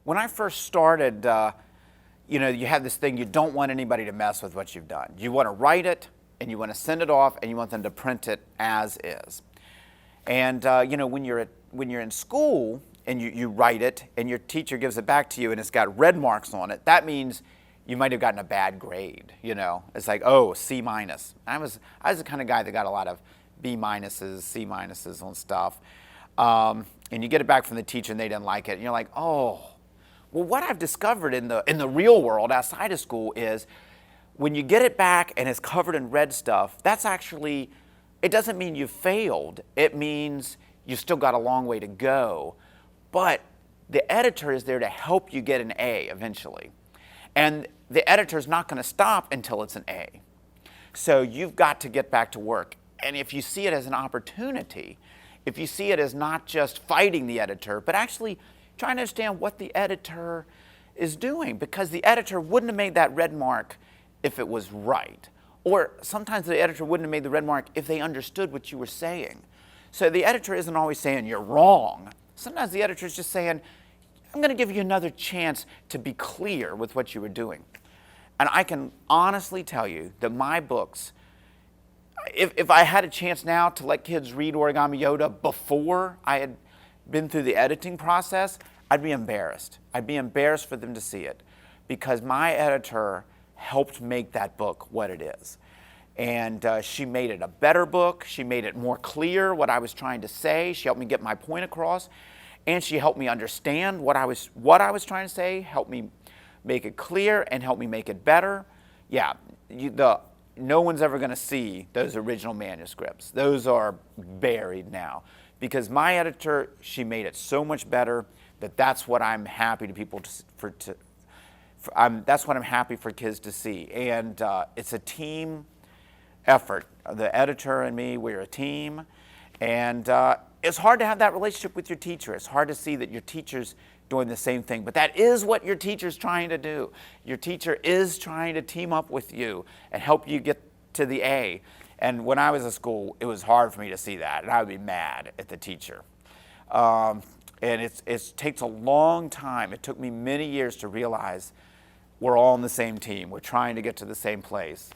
When I first started, you have this thing, you don't want anybody to mess with what you've done. You want to write it, and you want to send it off, and you want them to print it as is. And when you're in school and you write it, and your teacher gives it back to you, and it's got red marks on it, that means you might have gotten a bad grade. It's like, oh, C minus. I was the kind of guy that got a lot of B minuses, C minuses on stuff. And you get it back from the teacher, and they didn't like it, and you're like, oh. Well, what I've discovered in the real world outside of school is when you get it back and it's covered in red stuff, that's actually, it doesn't mean you failed. It means you still got a long way to go. But the editor is there to help you get an A eventually. And the editor's not going to stop until it's an A. So you've got to get back to work. And if you see it as an opportunity, if you see it as not just fighting the editor, but actually trying to understand what the editor is doing, because the editor wouldn't have made that red mark if it was right. Or sometimes the editor wouldn't have made the red mark if they understood what you were saying. So the editor isn't always saying you're wrong. Sometimes the editor is just saying, I'm going to give you another chance to be clear with what you were doing. And I can honestly tell you that my books, if I had a chance now to let kids read Origami Yoda before I had been through the editing process, I'd be embarrassed. I'd be embarrassed for them to see it, because my editor helped make that book what it is. And she made it a better book. She made it more clear what I was trying to say. She helped me get my point across. And she helped me understand what I was trying to say, helped me make it clear, and helped me make it better. Yeah, no one's ever going to see those original manuscripts. Those are buried now. Because my editor, she made it so much better that's what I'm happy that's what I'm happy for kids to see. And it's a team effort. The editor and me, we're a team. And it's hard to have that relationship with your teacher. It's hard to see that your teacher's doing the same thing. But that is what your teacher's trying to do. Your teacher is trying to team up with you and help you get to the A. And when I was at school, it was hard for me to see that, and I would be mad at the teacher. And it takes a long time. It took me many years to realize we're all on the same team. We're trying to get to the same place.